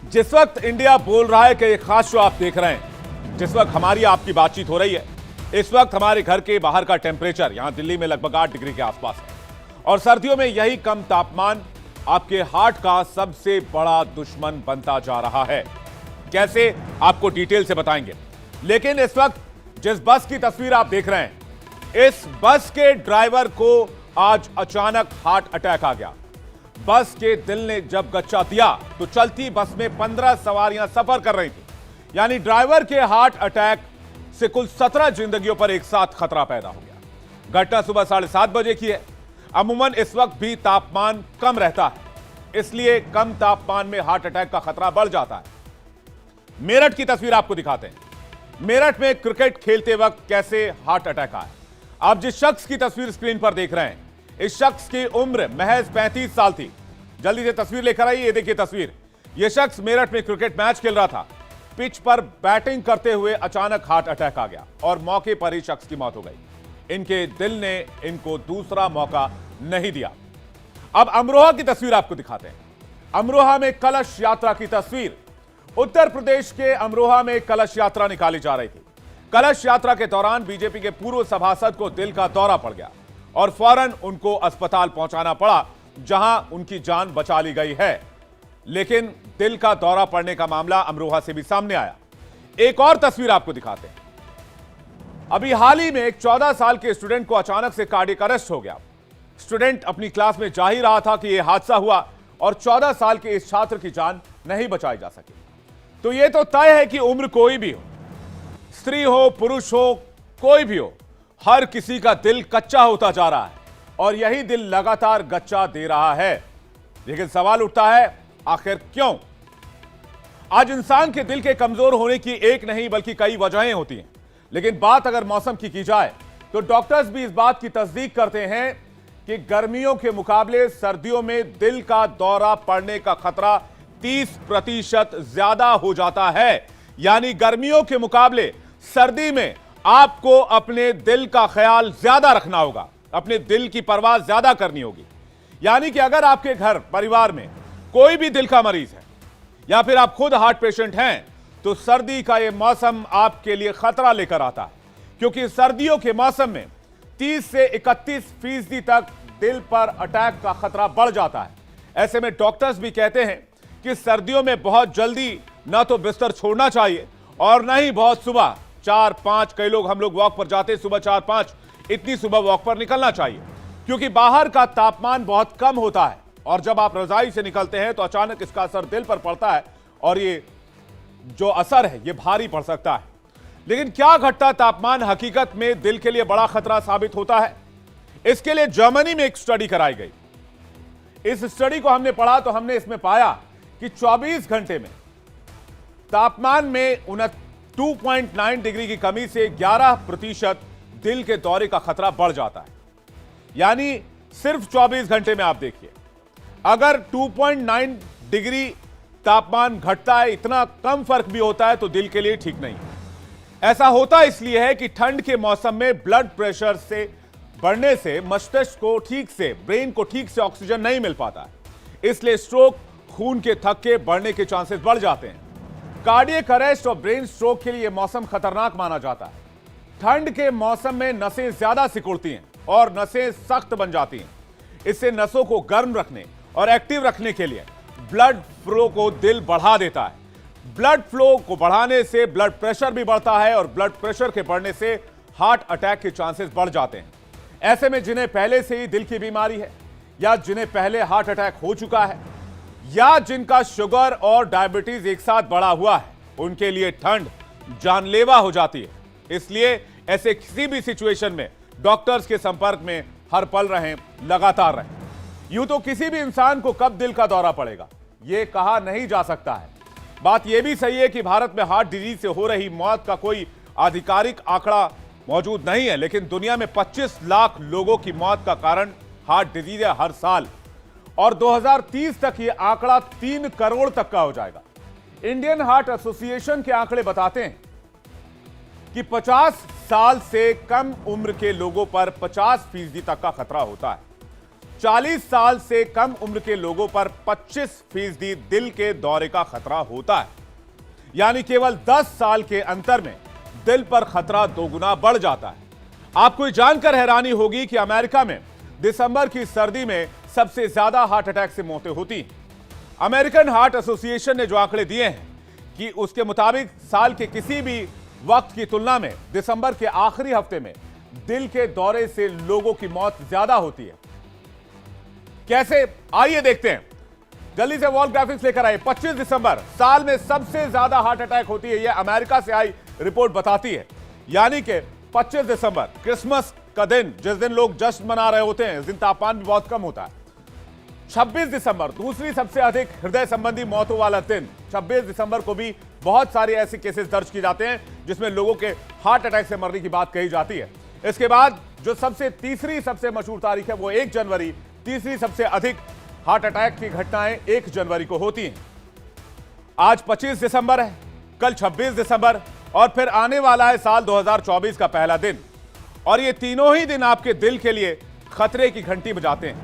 जिस वक्त इंडिया बोल रहा है कि एक खास शो आप देख रहे हैं, जिस वक्त हमारी आपकी बातचीत हो रही है, इस वक्त हमारे घर के बाहर का टेम्परेचर यहां दिल्ली में लगभग 8 डिग्री के आसपास है और सर्दियों में यही कम तापमान आपके हार्ट का सबसे बड़ा दुश्मन बनता जा रहा है। कैसे, आपको डिटेल से बताएंगे। लेकिन इस वक्त जिस बस की तस्वीर आप देख रहे हैं, इस बस के ड्राइवर को आज अचानक हार्ट अटैक आ गया। बस के दिल ने जब गच्चा दिया तो चलती बस में 15 सवारियां सफर कर रही थी। यानी ड्राइवर के हार्ट अटैक से कुल 17 जिंदगियों पर एक साथ खतरा पैदा हो गया। घटना सुबह 7:30 बजे की है। अमूमन इस वक्त भी तापमान कम रहता है, इसलिए कम तापमान में हार्ट अटैक का खतरा बढ़ जाता है। मेरठ की तस्वीर आपको दिखाते हैं। मेरठ में क्रिकेट खेलते वक्त कैसे हार्ट अटैक आया। आप जिस शख्स की तस्वीर स्क्रीन पर देख रहे हैं, इस शख्स की उम्र महज 35 साल थी। जल्दी से तस्वीर लेकर आइए। ये देखिए तस्वीर। यह शख्स मेरठ में क्रिकेट मैच खेल रहा था। पिच पर बैटिंग करते हुए अचानक हार्ट अटैक आ गया और मौके पर ही शख्स की मौत हो गई। इनके दिल ने इनको दूसरा मौका नहीं दिया। अब अमरोहा की तस्वीर आपको दिखाते हैं। अमरोहा में कलश यात्रा की तस्वीर। उत्तर प्रदेश के अमरोहा में कलश यात्रा निकाली जा रही थी। कलश यात्रा के दौरान बीजेपी के पूर्व सभासद को दिल का दौरा पड़ गया और फौरन उनको अस्पताल पहुंचाना पड़ा, जहां उनकी जान बचा ली गई है। लेकिन दिल का दौरा पड़ने का मामला अमरोहा से भी सामने आया। एक और तस्वीर आपको दिखाते हैं। अभी हाल ही में एक 14 साल के स्टूडेंट को अचानक से कार्डियक अरेस्ट हो गया। स्टूडेंट अपनी क्लास में जा ही रहा था कि यह हादसा हुआ और 14 साल के इस छात्र की जान नहीं बचाई जा सकी। तो यह तो तय है कि उम्र कोई भी हो, स्त्री हो, पुरुष हो, कोई भी हो, हर किसी का दिल कच्चा होता जा रहा है और यही दिल लगातार गच्चा दे रहा है। लेकिन सवाल उठता है, आखिर क्यों? आज इंसान के दिल के कमजोर होने की एक नहीं बल्कि कई वजहें होती हैं। लेकिन बात अगर मौसम की जाए तो डॉक्टर्स भी इस बात की तस्दीक करते हैं कि गर्मियों के मुकाबले सर्दियों में दिल का दौरा पड़ने का खतरा 30% ज्यादा हो जाता है। यानी गर्मियों के मुकाबले सर्दी में आपको अपने दिल का ख्याल ज्यादा रखना होगा, अपने दिल की परवाह ज्यादा करनी होगी। यानी कि अगर आपके घर परिवार में कोई भी दिल का मरीज है या फिर आप खुद हार्ट पेशेंट हैं, तो सर्दी का यह मौसम आपके लिए खतरा लेकर आता है, क्योंकि सर्दियों के मौसम में 30 से 31% तक दिल पर अटैक का खतरा बढ़ जाता है। ऐसे में डॉक्टर्स भी कहते हैं कि सर्दियों में बहुत जल्दी ना तो बिस्तर छोड़ना चाहिए और ना ही बहुत सुबह 4-5, कई लोग हम लोग वॉक पर जाते हैं सुबह 4-5, इतनी सुबह वॉक पर निकलना चाहिए, क्योंकि बाहर का तापमान बहुत कम होता है और जब आप रजाई से निकलते हैं तो अचानक इसका असर दिल पर पड़ता है और ये जो असर है ये भारी पड़ सकता है। लेकिन क्या घटता तापमान हकीकत में दिल के लिए बड़ा खतरा साबित होता है? इसके लिए जर्मनी में एक स्टडी कराई गई। इस स्टडी को हमने पढ़ा तो हमने इसमें पाया कि 24 घंटे में तापमान में 2.9 डिग्री की कमी से 11% दिल के दौरे का खतरा बढ़ जाता है। यानी सिर्फ 24 घंटे में आप देखिए, अगर 2.9 डिग्री तापमान घटता है, इतना कम फर्क भी होता है तो दिल के लिए ठीक नहीं है। ऐसा होता इसलिए है कि ठंड के मौसम में ब्लड प्रेशर से बढ़ने से मस्तिष्क को ठीक से, ब्रेन को ठीक से ऑक्सीजन नहीं मिल पाता है, इसलिए स्ट्रोक, खून के थक्के बढ़ने के चांसेस बढ़ जाते हैं। कार्डियक अरेस्ट और ब्रेन स्ट्रोक के लिए यह मौसम खतरनाक माना जाता है। ठंड के मौसम में नसें ज्यादा सिकुड़ती हैं और नसें सख्त बन जाती हैं। इससे नसों को गर्म रखने और एक्टिव रखने के लिए ब्लड फ्लो को दिल बढ़ा देता है। ब्लड फ्लो को बढ़ाने से ब्लड प्रेशर भी बढ़ता है और ब्लड प्रेशर के बढ़ने से हार्ट अटैक के चांसेस बढ़ जाते हैं। ऐसे में जिन्हें पहले से ही दिल की बीमारी है या जिन्हें पहले हार्ट अटैक हो चुका है या जिनका शुगर और डायबिटीज एक साथ बढ़ा हुआ है, उनके लिए ठंड जानलेवा हो जाती है। इसलिए ऐसे किसी भी सिचुएशन में डॉक्टर्स के संपर्क में हर पल रहें, लगातार रहें। यूं तो किसी भी इंसान को कब दिल का दौरा पड़ेगा यह कहा नहीं जा सकता है। बात यह भी सही है कि भारत में हार्ट डिजीज से हो रही मौत का कोई आधिकारिक आंकड़ा मौजूद नहीं है, लेकिन दुनिया में 25 लाख लोगों की मौत का कारण हार्ट डिजीज है हर साल और 2030 तक यह आंकड़ा 3 करोड़ तक का हो जाएगा। इंडियन हार्ट एसोसिएशन के आंकड़े बताते हैं कि 50 साल से कम उम्र के लोगों पर 50% तक का खतरा होता है। 40 साल से कम उम्र के लोगों पर 25% दिल के दौरे का खतरा होता है। यानी केवल 10 साल के अंतर में दिल पर खतरा 2 गुना बढ़ जाता है। आपको ये जानकर हैरानी होगी कि अमेरिका में दिसंबर की सर्दी में सबसे ज्यादा हार्ट अटैक से मौतें होती हैं। अमेरिकन हार्ट एसोसिएशन ने जो आंकड़े दिए हैं कि उसके मुताबिक साल के किसी भी वक्त की तुलना में दिसंबर के आखिरी हफ्ते में दिल के दौरे से लोगों की मौत ज्यादा होती है। कैसे, आइए देखते हैं। जल्दी से वॉल ग्राफिक्स लेकर आए। 25 दिसंबर साल में सबसे ज्यादा हार्ट अटैक होती है, यह अमेरिका से आई रिपोर्ट बताती है। यानी कि 25 दिसंबर क्रिसमस का दिन, जिस दिन लोग जश्न मना रहे होते हैं, इस दिन तापमान भी बहुत कम होता है। 26 दिसंबर दूसरी सबसे अधिक हृदय संबंधी मौतों वाला दिन। 26 दिसंबर को भी बहुत सारे ऐसे केसेस दर्ज किए जाते हैं जिसमें लोगों के हार्ट अटैक से मरने की बात कही जाती है। इसके बाद जो तीसरी सबसे मशहूर तारीख है वो 1 जनवरी। तीसरी सबसे अधिक हार्ट अटैक की घटनाएं 1 जनवरी को होती हैं। आज 25 दिसंबर है, कल 26 दिसंबर और फिर आने वाला है साल 2024 का पहला दिन। और ये तीनों ही दिन आपके दिल के लिए खतरे की घंटी बजाते हैं।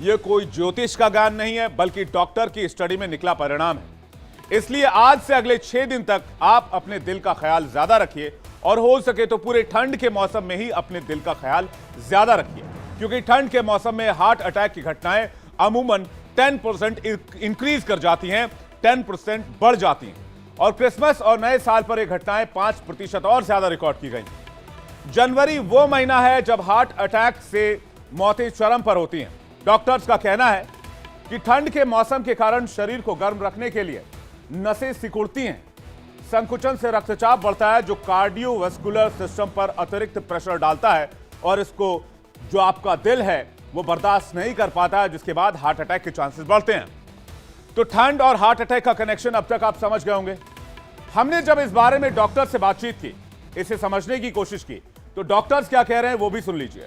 यह कोई ज्योतिष का ज्ञान नहीं है, बल्कि डॉक्टर की स्टडी में निकला परिणाम है। इसलिए आज से अगले 6 दिन तक आप अपने दिल का ख्याल ज्यादा रखिए और हो सके तो पूरे ठंड के मौसम में ही अपने दिल का ख्याल ज्यादा रखिए, क्योंकि ठंड के मौसम में हार्ट अटैक की घटनाएं अमूमन 10% इंक्रीज कर जाती हैं, 10% बढ़ जाती हैं। और क्रिसमस और नए साल पर यह घटनाएं 5% और ज्यादा रिकॉर्ड की गई। जनवरी वो महीना है जब हार्ट अटैक से मौतें चरम पर होती हैं। डॉक्टर्स का कहना है कि ठंड के मौसम के कारण शरीर को गर्म रखने के लिए नसें सिकुड़ती हैं, संकुचन से रक्तचाप बढ़ता है जो कार्डियोवैस्कुलर सिस्टम पर अतिरिक्त प्रेशर डालता है और इसको जो आपका दिल है वो बर्दाश्त नहीं कर पाता है, जिसके बाद हार्ट अटैक के चांसेस बढ़ते हैं। तो ठंड और हार्ट अटैक का कनेक्शन अब तक आप समझ गए होंगे। हमने जब इस बारे में डॉक्टर से बातचीत की, इसे समझने की कोशिश की, तो डॉक्टर्स क्या कह रहे हैं वो भी सुन लीजिए।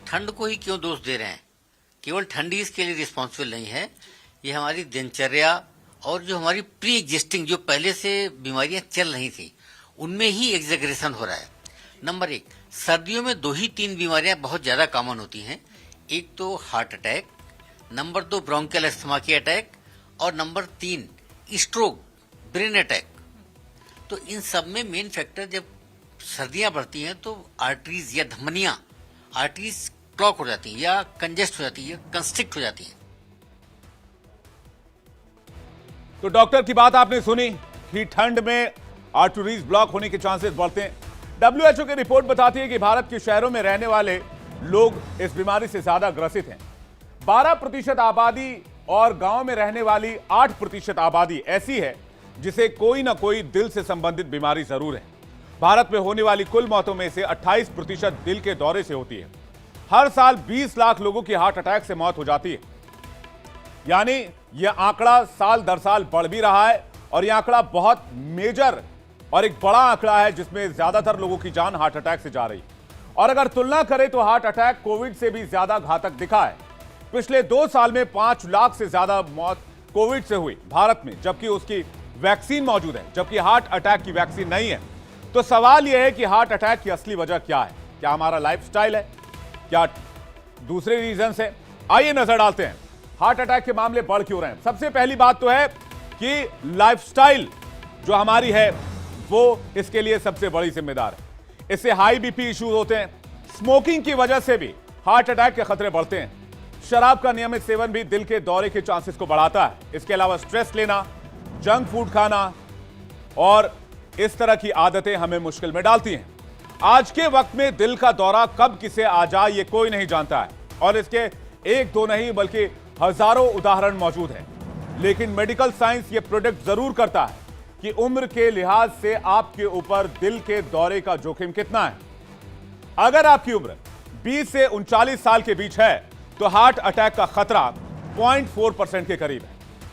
ठंड को ही क्यों दोष दे रहे हैं? केवल ठंड ही इसके लिए रिस्पॉन्सिबल नहीं है। ये हमारी दिनचर्या और जो हमारी प्री एग्जिस्टिंग जो पहले से बीमारियां चल रही थी उनमें ही एग्जेगरेशन हो रहा है। नंबर 1, सर्दियों में 2 ही 3 बीमारियां बहुत ज्यादा कॉमन होती हैं। एक तो heart attack, number 2 bronchial asthma की अटैक और नंबर 3 स्ट्रोक, ब्रेन अटैक। तो इन सब में मेन फैक्टर जब सर्दियां बढ़ती हैं तो आर्टरीज या धमनियां आर्टरीज क्लॉक हो जाती है या कंजेस्ट हो जाती है, कंस्ट्रिक्ट हो जाती है। तो डॉक्टर की बात आपने सुनी कि ठंड में आर्टरीज ब्लॉक होने के चांसेस बढ़ते हैं। WHO की रिपोर्ट बताती है कि भारत के शहरों में रहने वाले लोग इस बीमारी से ज्यादा ग्रसित हैं। 12% आबादी और गांव में रहने वाली 8% आबादी ऐसी है जिसे कोई ना कोई दिल से संबंधित बीमारी जरूर है। भारत में होने वाली कुल मौतों में से 28% दिल के दौरे से होती है। हर साल 20 लाख लोगों की हार्ट अटैक से मौत हो जाती है। यानी यह आंकड़ा साल दर साल बढ़ भी रहा है और यह आंकड़ा बहुत मेजर और एक बड़ा आंकड़ा है जिसमें ज्यादातर लोगों की जान हार्ट अटैक से जा रही है। और अगर तुलना करें तो हार्ट अटैक कोविड से भी ज्यादा घातक दिखा है। पिछले 2 साल में 5 लाख से ज्यादा मौत कोविड से हुई भारत में, जबकि उसकी वैक्सीन मौजूद है, जबकि हार्ट अटैक की वैक्सीन नहीं है। तो सवाल यह है कि हार्ट अटैक की असली वजह क्या है? क्या हमारा लाइफस्टाइल है? क्या दूसरे रीजन है? आइए नजर डालते हैं हार्ट अटैक के मामले बढ़ क्यों रहे हैं। सबसे पहली बात तो है कि लाइफस्टाइल जो हमारी है वो इसके लिए सबसे बड़ी जिम्मेदार है। इससे हाई बीपी इश्यूज होते हैं। स्मोकिंग की वजह से भी हार्ट अटैक के खतरे बढ़ते हैं। शराब का नियमित सेवन भी दिल के दौरे के चांसेस को बढ़ाता है। इसके अलावा स्ट्रेस लेना, जंक फूड खाना और इस तरह की आदतें हमें मुश्किल में डालती हैं। आज के वक्त में दिल का दौरा कब किसे आ जाए ये कोई नहीं जानता है और इसके 1-2 नहीं बल्कि हजारों उदाहरण मौजूद हैं। लेकिन मेडिकल साइंस ये प्रोडिक्ट जरूर करता है कि उम्र के लिहाज से आपके ऊपर दिल के दौरे का जोखिम कितना है। अगर आपकी उम्र 20 से 39 साल के बीच है तो हार्ट अटैक का खतरा 0.4% के करीब है।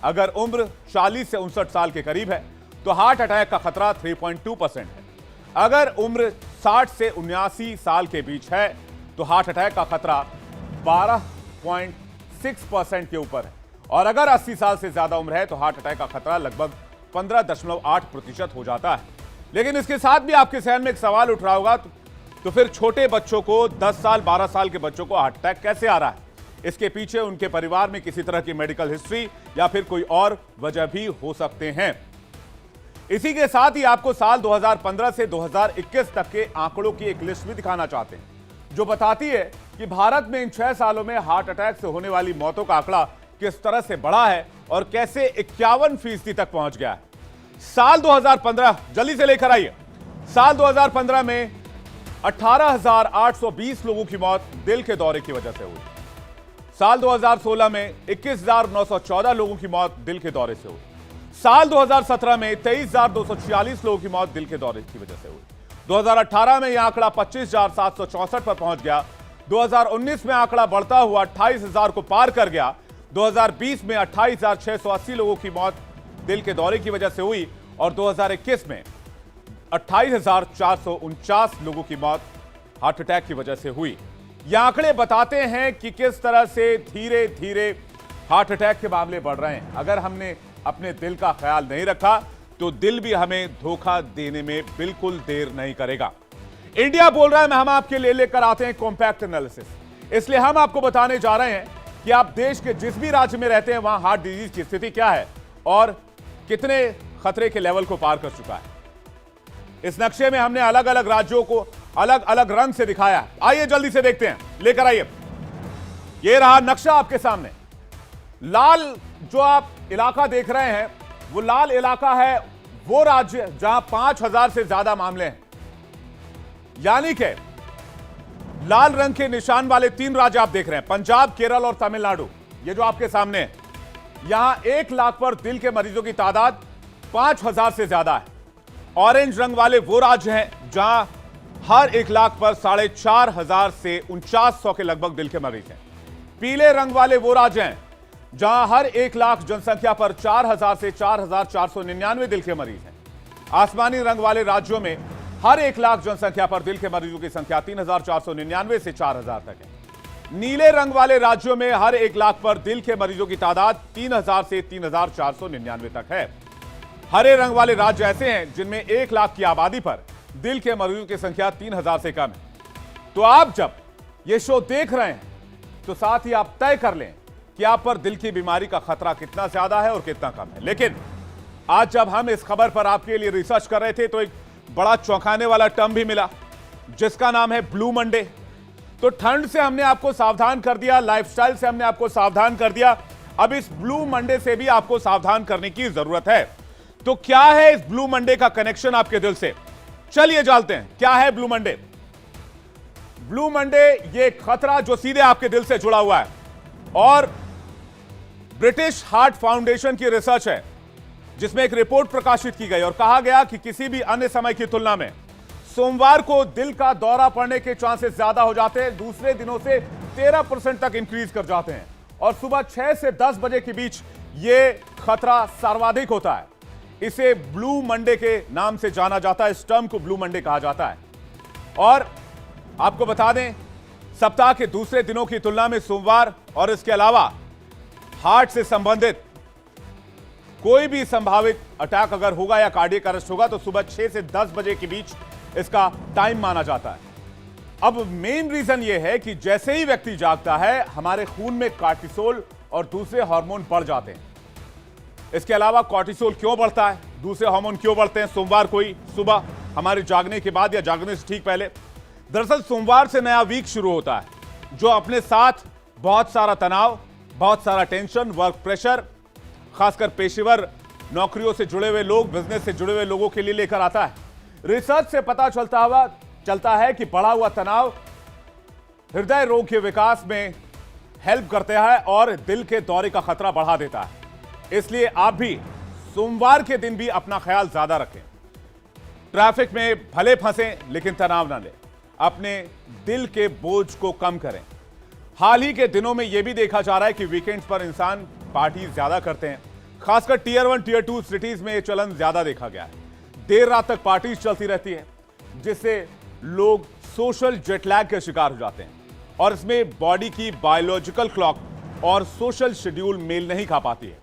अगर उम्र 40 से 59 साल के करीब है तो हार्ट अटैक का खतरा 3.2% है। अगर उम्र 60 से 79 साल के बीच है तो हार्ट अटैक का खतरा 12.6% के ऊपर है और अगर 80 साल से ज्यादा उम्र है तो हार्ट अटैक का खतरा लगभग 15.8% हो जाता है। लेकिन इसके साथ भी आपके जहन में एक सवाल उठ रहा होगा, तो फिर छोटे बच्चों को 10 साल 12 साल के बच्चों को हार्ट अटैक कैसे आ रहा है? इसके पीछे उनके परिवार में किसी तरह की मेडिकल हिस्ट्री या फिर कोई और वजह भी हो सकते हैं। इसी के साथ ही आपको साल 2015 से 2021 तक के आंकड़ों की एक लिस्ट भी दिखाना चाहते हैं, जो बताती है कि भारत में इन 6 सालों में हार्ट अटैक से होने वाली मौतों का आंकड़ा किस तरह से बढ़ा है और कैसे 51% तक पहुंच गया है। साल 2015 जल्दी से लेकर आइए। साल 2015 में 18,820 लोगों की मौत दिल के दौरे की वजह से हुई। साल 2016 में 21,914 लोगों की मौत दिल के दौरे से हुई। साल 2017 में 23,246 लोगों की मौत दिल के दौरे की वजह से हुई। 2018 में यह आंकड़ा 25,764 पर पहुंच गया। 2019 में आंकड़ा बढ़ता हुआ 28,000 को पार कर गया। 2020 में 28,680 लोगों की मौत दिल के दौरे की वजह से हुई और 2021 में 28,449 लोगों की मौत हार्ट अटैक की वजह से हुई। ये आंकड़े बताते हैं कि किस तरह से धीरे धीरे हार्ट अटैक के मामले बढ़ रहे हैं। अगर हमने अपने दिल का ख्याल नहीं रखा तो दिल भी हमें धोखा देने में बिल्कुल देर नहीं करेगा। इंडिया बोल रहा है, हम आपके लिए लेकर आते हैं कॉम्पैक्ट एनालिसिस। इसलिए हम आपको बताने जा रहे हैं कि आप देश के जिस भी राज्य में रहते हैं वहां हार्ट डिजीज की स्थिति क्या है और कितने खतरे के लेवल को पार कर चुका है। इस नक्शे में हमने अलग अलग राज्यों को अलग अलग रंग से दिखाया है। आइए जल्दी से देखते हैं, लेकर आइए। यह रहा नक्शा आपके सामने। लाल जो आप इलाका देख रहे हैं, वो लाल इलाका है वो राज्य जहां 5,000 से ज्यादा मामले हैं। यानी कि लाल रंग के निशान वाले 3 राज्य आप देख रहे हैं, पंजाब, केरल और तमिलनाडु। ये जो आपके सामने है, यहां 1 लाख पर दिल के मरीजों की तादाद 5,000 से ज्यादा है। ऑरेंज रंग वाले वो राज्य हैं जहां हर 1 लाख पर 4,500 से 4,900 के लगभग दिल के मरीज हैं। पीले रंग वाले वो राज्य हैं जहां हर 1 लाख जनसंख्या पर 4,000 से 4,499 दिल के मरीज हैं। आसमानी रंग वाले राज्यों में हर 1 लाख जनसंख्या पर दिल के मरीजों की संख्या 3,499 से 4,000 तक है। नीले रंग वाले राज्यों में हर 1 लाख पर दिल के मरीजों की तादाद 3,000 से 3,499 तक है। हरे रंग वाले राज्य ऐसे हैं जिनमें 1 लाख की आबादी पर दिल के मरीजों की संख्या 3,000 से कम है। तो आप जब ये शो देख रहे हैं तो साथ ही आप तय कर लें कि आप पर दिल की बीमारी का खतरा कितना ज्यादा है और कितना कम है। लेकिन आज जब हम इस खबर पर आपके लिए रिसर्च कर रहे थे तो एक बड़ा चौंकाने वाला टर्म भी मिला जिसका नाम है ब्लू मंडे। तो ठंड से हमने आपको सावधान कर दिया, लाइफस्टाइल से हमने आपको सावधान कर दिया, अब इस ब्लू मंडे से भी आपको सावधान करने की जरूरत है। तो क्या है इस ब्लू मंडे का कनेक्शन आपके दिल से? चलिए जानते हैं क्या है ब्लू मंडे। ब्लू मंडे ये खतरा जो सीधे आपके दिल से जुड़ा हुआ है और ब्रिटिश हार्ट फाउंडेशन की रिसर्च है जिसमें एक रिपोर्ट प्रकाशित की गई और कहा गया कि किसी भी अन्य समय की तुलना में सोमवार को दिल का दौरा पड़ने के चांसेस ज्यादा हो जाते हैं, दूसरे दिनों से 13% तक इंक्रीज कर जाते हैं और सुबह 6 से 10 बजे के बीच यह खतरा सर्वाधिक होता है। इसे ब्लू मंडे के नाम से जाना जाता है, इस टर्म को ब्लू मंडे कहा जाता है। और आपको बता दें, सप्ताह के दूसरे दिनों की तुलना में सोमवार और इसके अलावा हार्ट से संबंधित कोई भी संभावित अटैक अगर होगा या कार्डियक अरेस्ट होगा तो सुबह 6 से 10 बजे के बीच इसका टाइम माना जाता है। अब मेन रीजन यह है कि जैसे ही व्यक्ति जागता है हमारे खून में कार्टिसोल और दूसरे हार्मोन बढ़ जाते हैं। इसके अलावा कॉर्टिसोल क्यों बढ़ता है, दूसरे हार्मोन क्यों बढ़ते हैं सोमवार को ही सुबह हमारे जागने के बाद या जागने से ठीक पहले? दरअसल सोमवार से नया वीक शुरू होता है जो अपने साथ बहुत सारा तनाव, बहुत सारा टेंशन, वर्क प्रेशर, खासकर पेशेवर नौकरियों से जुड़े हुए लोग, बिजनेस से जुड़े हुए लोगों के लिए लेकर आता है। रिसर्च से पता चलता है कि बढ़ा हुआ तनाव हृदय रोग के विकास में हेल्प करता है और दिल के दौरे का खतरा बढ़ा देता है। इसलिए आप भी सोमवार के दिन भी अपना ख्याल ज्यादा रखें। ट्रैफिक में भले फंसें लेकिन तनाव ना लें, अपने दिल के बोझ को कम करें। हाल ही के दिनों में यह भी देखा जा रहा है कि वीकेंड्स पर इंसान पार्टी ज्यादा करते हैं, खासकर टीयर 1 टीयर 2 सिटीज में यह चलन ज्यादा देखा गया है। देर रात तक पार्टीज चलती रहती है जिससे लोग सोशल जेटलैग के शिकार हो जाते हैं और इसमें बॉडी की बायोलॉजिकल क्लॉक और सोशल शेड्यूल मेल नहीं खा पाती है।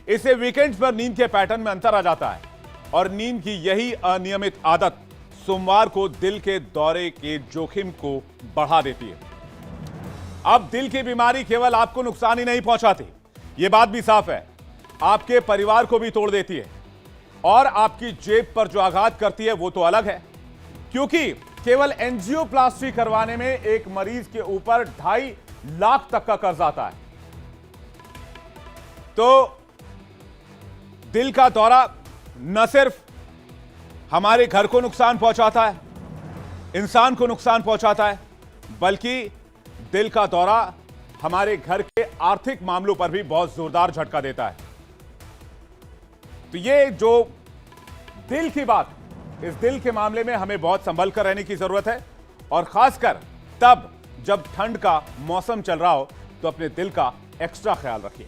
इससे वीकेंड्स पर नींद के पैटर्न में अंतर आ जाता है और नींद की यही अनियमित आदत सोमवार को दिल के दौरे के जोखिम को बढ़ा देती है। अब दिल की बीमारी केवल आपको नुकसान ही नहीं पहुंचाती, यह बात भी साफ है, आपके परिवार को भी तोड़ देती है और आपकी जेब पर जो आघात करती है वो तो अलग है, क्योंकि केवल एंजियोप्लास्टी करवाने में एक मरीज के ऊपर 2.5 लाख तक का कर्ज आता है। तो दिल का दौरा न सिर्फ हमारे घर को नुकसान पहुंचाता है, इंसान को नुकसान पहुंचाता है, बल्कि दिल का दौरा हमारे घर के आर्थिक मामलों पर भी बहुत जोरदार झटका देता है। तो ये जो दिल की बात, इस दिल के मामले में हमें बहुत संभल कर रहने की जरूरत है, और खासकर तब जब ठंड का मौसम चल रहा हो तो अपने दिल का एक्स्ट्रा ख्याल रखिए।